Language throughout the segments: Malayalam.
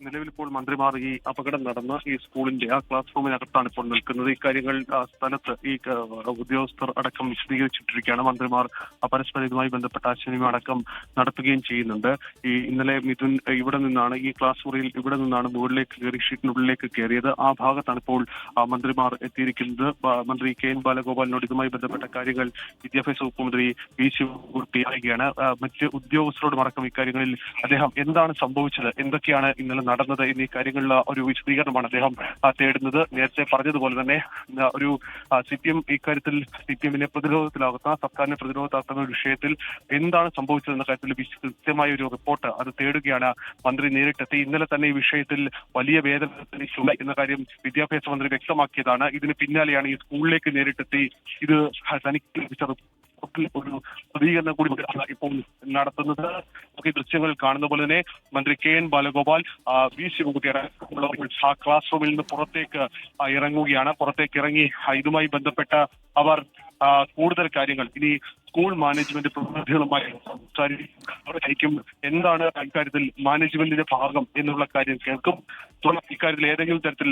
നിലവിലിപ്പോൾ മന്ത്രിമാർ ഈ അപകടം നടന്ന ഈ സ്കൂളിന്റെ ആ ക്ലാസ് റൂമിനകത്താണ് ഇപ്പോൾ നിൽക്കുന്നത്. ഇക്കാര്യങ്ങൾ സ്ഥലത്ത് ഈ ഉദ്യോഗസ്ഥർ അടക്കം വിശദീകരിച്ചിട്ടിരിക്കുകയാണ്. മന്ത്രിമാർ പരസ്പരം ഇതുമായി ബന്ധപ്പെട്ട ആശയവിനിമയം അടക്കം നടത്തുകയും ചെയ്യുന്നുണ്ട്. ഈ ഇന്നലെ മിഥുൻ ഇവിടെ നിന്നാണ് ഈ ക്ലാസ് മുറിയിൽ ഇവിടെ നിന്നാണ് മുകളിലേക്ക് കയറി ഷീറ്റിനുള്ളിലേക്ക് കയറിയത്. ആ ഭാഗത്താണ് ഇപ്പോൾ മന്ത്രിമാർ എത്തിയിരിക്കുന്നത്. മന്ത്രി KN ബാലഗോപാലിനോട് ഇതുമായി ബന്ധപ്പെട്ട കാര്യങ്ങൾ വിദ്യാഭ്യാസ വകുപ്പ് മന്ത്രി V ശിവൻകുട്ടി പറയുകയാണ്. മറ്റ് ഉദ്യോഗസ്ഥരോടും അടക്കം ഇക്കാര്യങ്ങളിൽ അദ്ദേഹം എന്താണ് സംഭവിച്ചത്, എന്തൊക്കെയാണ് ഇന്നലെ നടന്നത് എന്നീ കാര്യങ്ങളിലുള്ള ഒരു വിശദീകരണമാണ് അദ്ദേഹം തേടുന്നത്. നേരത്തെ പറഞ്ഞതുപോലെ തന്നെ ഒരു CPM ഇക്കാര്യത്തിൽ CPM-നെ പ്രതിരോധത്തിലാകുന്ന, സർക്കാരിനെ പ്രതിരോധത്തിലാക്കുന്ന ഒരു വിഷയത്തിൽ എന്താണ് സംഭവിച്ചതെന്ന കാര്യത്തിൽ കൃത്യമായ ഒരു റിപ്പോർട്ട് അത് തേടുകയാണ് മന്ത്രി നേരിട്ടെത്തി. ഇന്നലെ തന്നെ ഈ വിഷയത്തിൽ വലിയ വേദന എന്ന കാര്യം വിദ്യാഭ്യാസ മന്ത്രി വ്യക്തമാക്കിയതാണ്. ഇതിന് പിന്നാലെയാണ് ഈ സ്കൂളിലേക്ക് നേരിട്ടെത്തി ഇത് തനിക്ക് ലഭിച്ച ഒരു പ്രതികരണം കൂടി ഇപ്പോൾ നടത്തുന്നത്. നമുക്ക് ഈ ദൃശ്യങ്ങൾ കാണുന്ന പോലെ തന്നെ മന്ത്രി KN ബാലഗോപാൽ V ശിവൻകുട്ടി ആ ക്ലാസ് റൂമിൽ നിന്ന് പുറത്തേക്ക് ഇറങ്ങുകയാണ്. പുറത്തേക്ക് ഇറങ്ങി ഇതുമായി ബന്ധപ്പെട്ട അവർ കൂടുതൽ കാര്യങ്ങൾ ഇനി സ്കൂൾ മാനേജ്മെന്റ് പ്രതിനിധികളുമായി സംസാരിക്കും. എന്താണ് ഇക്കാര്യത്തിൽ മാനേജ്മെന്റിന്റെ ഭാഗം എന്നുള്ള കാര്യം കേൾക്കും. ഇക്കാര്യത്തിൽ ഏതെങ്കിലും തരത്തിൽ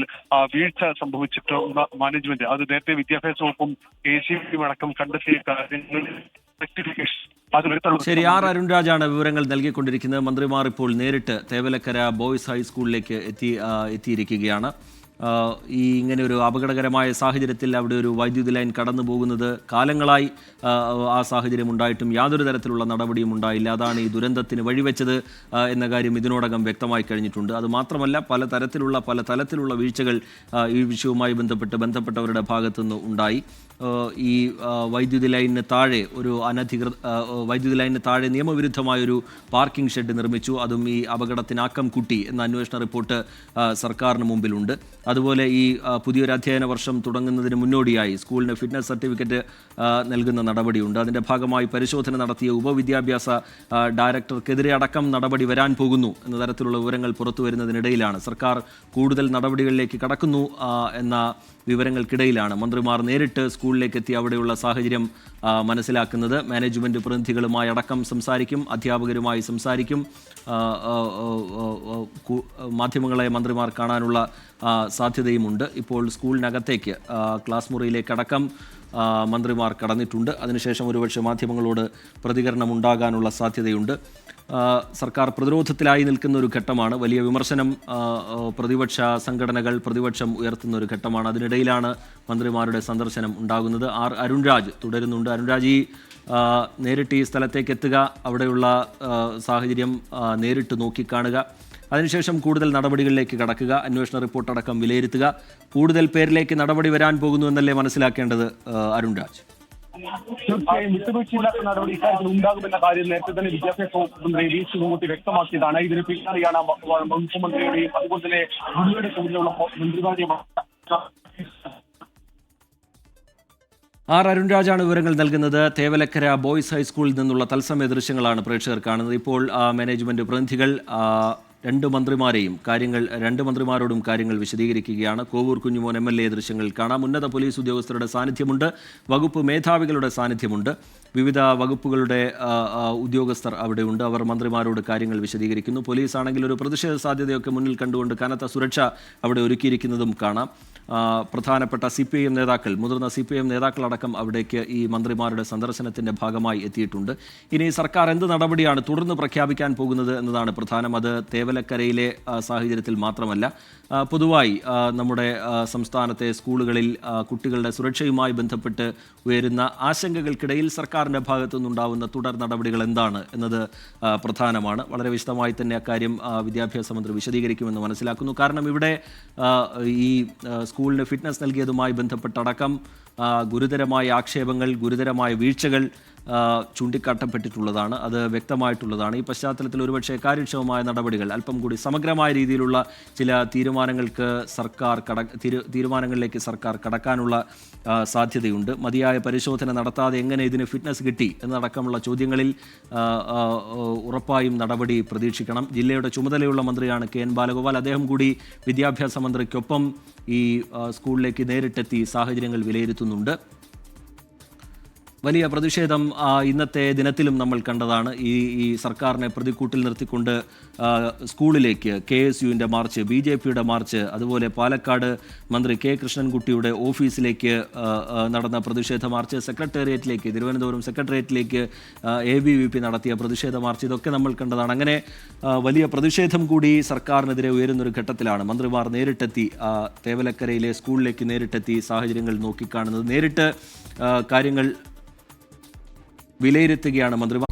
വീഴ്ച സംഭവിച്ചിട്ടുള്ള മാനേജ്മെന്റ് അത് നേരത്തെ വിദ്യാഭ്യാസ വകുപ്പും KCB അടക്കം കണ്ടെത്തിയ കാര്യങ്ങൾ ശരി. അരുൺരാജാണ് വിവരങ്ങൾ നൽകിക്കൊണ്ടിരിക്കുന്നത്. മന്ത്രിമാർ ഇപ്പോൾ നേരിട്ട് തേവലക്കര ബോയ്സ് ഹൈസ്കൂളിലേക്ക് എത്തിയിരിക്കുകയാണ്. ഈ ഇങ്ങനെ ഒരു അപകടകരമായ സാഹചര്യത്തിൽ അവിടെ ഒരു വൈദ്യുതി ലൈൻ കടന്നു പോകുന്നത് കാലങ്ങളായി ആ സാഹചര്യം ഉണ്ടായിട്ടും യാതൊരു തരത്തിലുള്ള നടപടിയും ഉണ്ടായില്ല. അതാണ് ഈ ദുരന്തത്തിന് വഴിവെച്ചത് എന്ന കാര്യം ഇതിനോടകം വ്യക്തമായി കഴിഞ്ഞിട്ടുണ്ട്. അതുമാത്രമല്ല പല തലത്തിലുള്ള വീഴ്ചകൾ ഈ വിഷയവുമായി ബന്ധപ്പെട്ടവരുടെ ഭാഗത്തുനിന്ന് ഉണ്ടായി. ഈ വൈദ്യുതി ലൈനിന് താഴെ വൈദ്യുതി ലൈനിന് താഴെ നിയമവിരുദ്ധമായൊരു പാർക്കിംഗ് ഷെഡ് നിർമ്മിച്ചു. അതും ഈ അപകടത്തിനാക്കം കൂട്ടി എന്ന അന്വേഷണ റിപ്പോർട്ട് സർക്കാരിന് മുമ്പിലുണ്ട്. അതുപോലെ ഈ പുതിയൊരു അധ്യയന വർഷം തുടങ്ങുന്നതിന് മുന്നോടിയായി സ്കൂളിന് ഫിറ്റ്നസ് സർട്ടിഫിക്കറ്റ് നൽകുന്ന നടപടിയുണ്ട്. അതിൻ്റെ ഭാഗമായി പരിശോധന നടത്തിയ ഉപവിദ്യാഭ്യാസ ഡയറക്ടർക്കെതിരെ അടക്കം നടപടി വരാൻ പോകുന്നു എന്ന തരത്തിലുള്ള വിവരങ്ങൾ പുറത്തു വരുന്നതിനിടയിലാണ് സർക്കാർ കൂടുതൽ നടപടികളിലേക്ക് കടക്കുന്നു എന്ന വിവരങ്ങൾക്കിടയിലാണ് മന്ത്രിമാർ നേരിട്ട് സ്കൂളിലേക്ക് എത്തി അവിടെയുള്ള സാഹചര്യം മനസ്സിലാക്കുന്നത്. മാനേജ്മെൻറ്റ് പ്രതിനിധികളുമായി അടക്കം സംസാരിക്കും, അധ്യാപകരുമായി സംസാരിക്കും. മാധ്യമങ്ങളെ മന്ത്രിമാർ കാണാനുള്ള സാധ്യതയുമുണ്ട്. ഇപ്പോൾ സ്കൂളിനകത്തേക്ക് ക്ലാസ് മുറിയിലേക്കടക്കം മന്ത്രിമാർ കടന്നിട്ടുണ്ട്. അതിനുശേഷം ഒരുപക്ഷെ മാധ്യമങ്ങളോട് പ്രതികരണം ഉണ്ടാകാനുള്ള സാധ്യതയുണ്ട്. സർക്കാർ പ്രതിരോധത്തിലായി നിൽക്കുന്ന ഒരു ഘട്ടമാണ്. വലിയ വിമർശനം പ്രതിപക്ഷം ഉയർത്തുന്ന ഒരു ഘട്ടമാണ്. അതിനിടയിലാണ് മന്ത്രിമാരുടെ സന്ദർശനം ഉണ്ടാകുന്നത്. അരുൺരാജ് തുടരുന്നുണ്ട്. അരുൺരാജ്, ഈ നേരിട്ട് ഈ സ്ഥലത്തേക്ക് എത്തുക, അവിടെയുള്ള സാഹചര്യം നേരിട്ട് നോക്കിക്കാണുക, അതിനുശേഷം കൂടുതൽ നടപടികളിലേക്ക് കടക്കുക, അന്വേഷണ റിപ്പോർട്ടടക്കം വിലയിരുത്തുക. കൂടുതൽ പേരിലേക്ക് നടപടി വരാൻ പോകുന്നു എന്നല്ലേ മനസ്സിലാക്കേണ്ടത് അരുൺരാജ്? തീർച്ചയായും വിട്ടുവീഴ്ചയില്ലാത്ത നടപടി ഇക്കാര്യത്തിൽ ഉണ്ടാകുമെന്ന കാര്യം നേരത്തെ തന്നെ വിദ്യാഭ്യാസ മന്ത്രി V ശിവൻകുട്ടി വ്യക്തമാക്കിയതാണ്. ഇതിന് പിന്നാലെയാണ് മുഖ്യമന്ത്രിയുടെയും അതുപോലെ തന്നെ മുന്നണിയുടെ ചുമതലയുള്ള മന്ത്രിമാരുടെയും അരുൺരാജാണ് വിവരങ്ങൾ നൽകുന്നത്. തേവലക്കര ബോയ്സ് ഹൈസ്കൂളിൽ നിന്നുള്ള തത്സമയ ദൃശ്യങ്ങളാണ് പ്രേക്ഷകർ കാണുന്നത്. ഇപ്പോൾ മാനേജ്മെന്റ് പ്രതിനിധികൾ രണ്ട് മന്ത്രിമാരോടും കാര്യങ്ങൾ വിശദീകരിക്കുകയാണ്. കോവൂർ കുഞ്ഞുമോൻ MLA ദൃശ്യങ്ങൾ കാണാം. ഉന്നത പോലീസ് ഉദ്യോഗസ്ഥരുടെ സാന്നിധ്യമുണ്ട്, വകുപ്പ് മേധാവികളുടെ സാന്നിധ്യമുണ്ട്, വിവിധ വകുപ്പുകളുടെ ഉദ്യോഗസ്ഥർ അവിടെയുണ്ട്. അവർ മന്ത്രിമാരോട് കാര്യങ്ങൾ വിശദീകരിക്കുന്നു. പോലീസാണെങ്കിൽ ഒരു പ്രതിഷേധ സാധ്യതയൊക്കെ മുന്നിൽ കണ്ടുകൊണ്ട് കനത്ത സുരക്ഷ അവിടെ ഒരുക്കിയിരിക്കുന്നതും കാണാം. പ്രധാനപ്പെട്ട മുതിർന്ന CPIM നേതാക്കളടക്കം അവിടേക്ക് ഈ മന്ത്രിമാരുടെ സന്ദർശനത്തിൻ്റെ ഭാഗമായി എത്തിയിട്ടുണ്ട്. ഇനി സർക്കാർ എന്ത് നടപടിയാണ് തുടർന്ന് പ്രഖ്യാപിക്കാൻ പോകുന്നത് എന്നതാണ് പ്രധാനം. അത് തേവലക്കരയിലെ സാഹചര്യത്തിൽ മാത്രമല്ല, പൊതുവായി നമ്മുടെ സംസ്ഥാനത്തെ സ്കൂളുകളിൽ കുട്ടികളുടെ സുരക്ഷയുമായി ബന്ധപ്പെട്ട് ഉയരുന്ന ആശങ്കകൾക്കിടയിൽ സർക്കാരിൻ്റെ ഭാഗത്തുനിന്നുണ്ടാവുന്ന തുടർ നടപടികൾ എന്താണ് എന്നത് പ്രധാനമാണ്. വളരെ വിശദമായി തന്നെ അക്കാര്യം വിദ്യാഭ്യാസ മന്ത്രി വിശദീകരിക്കുമെന്ന് മനസ്സിലാക്കുന്നു. കാരണം ഇവിടെ ഈ സ്കൂളിന് ഫിറ്റ്നസ് നൽകിയതുമായി ബന്ധപ്പെട്ടടക്കം ഗുരുതരമായ ആക്ഷേപങ്ങൾ, ഗുരുതരമായ വീഴ്ചകൾ ചൂണ്ടിക്കാട്ടപ്പെട്ടിട്ടുള്ളതാണ്. അത് വ്യക്തമായിട്ടുള്ളതാണ്. ഈ പശ്ചാത്തലത്തിൽ ഒരുപക്ഷെ കാര്യക്ഷമമായ നടപടികൾ, അല്പം കൂടി സമഗ്രമായ രീതിയിലുള്ള ചില തീരുമാനങ്ങളിലേക്ക് സർക്കാർ കടക്കാനുള്ള സാധ്യതയുണ്ട്. മതിയായ പരിശോധന നടത്താതെ എങ്ങനെ ഇതിന് ഫിറ്റ്നസ് കിട്ടി എന്നടക്കമുള്ള ചോദ്യങ്ങളിൽ ഉറപ്പായും നടപടി പ്രതീക്ഷിക്കണം. ജില്ലയുടെ ചുമതലയുള്ള മന്ത്രിയാണ് KN ബാലഗോപാൽ. അദ്ദേഹം കൂടി വിദ്യാഭ്യാസ മന്ത്രിക്കൊപ്പം ഈ സ്കൂളിലേക്ക് നേരിട്ടെത്തി സാഹചര്യങ്ങൾ വിലയിരുത്തുന്നുണ്ട്. വലിയ പ്രതിഷേധം ഇന്നത്തെ ദിനത്തിലും നമ്മൾ കണ്ടതാണ്. ഈ സർക്കാരിനെ പ്രതിക്കൂട്ടിൽ നിർത്തിക്കൊണ്ട് സ്കൂളിലേക്ക് KSUവിൻ്റെ മാർച്ച്, BJPയുടെ മാർച്ച്, അതുപോലെ പാലക്കാട് മന്ത്രി K കൃഷ്ണൻകുട്ടിയുടെ ഓഫീസിലേക്ക് നടന്ന പ്രതിഷേധ മാർച്ച്, സെക്രട്ടേറിയറ്റിലേക്ക്, തിരുവനന്തപുരം സെക്രട്ടേറിയറ്റിലേക്ക് ABVP നടത്തിയ പ്രതിഷേധ മാർച്ച്, ഇതൊക്കെ നമ്മൾ കണ്ടതാണ്. അങ്ങനെ വലിയ പ്രതിഷേധം കൂടി സർക്കാരിനെതിരെ ഉയരുന്നൊരു ഘട്ടത്തിലാണ് മന്ത്രിമാർ നേരിട്ടെത്തി തേവലക്കരയിലെ സ്കൂളിലേക്ക് നേരിട്ടെത്തി സാഹചര്യങ്ങൾ നോക്കിക്കാണുന്നത്. നേരിട്ട് കാര്യങ്ങൾ വിലയിരുത്തുകയാണ് മന്ത്രിമാർ.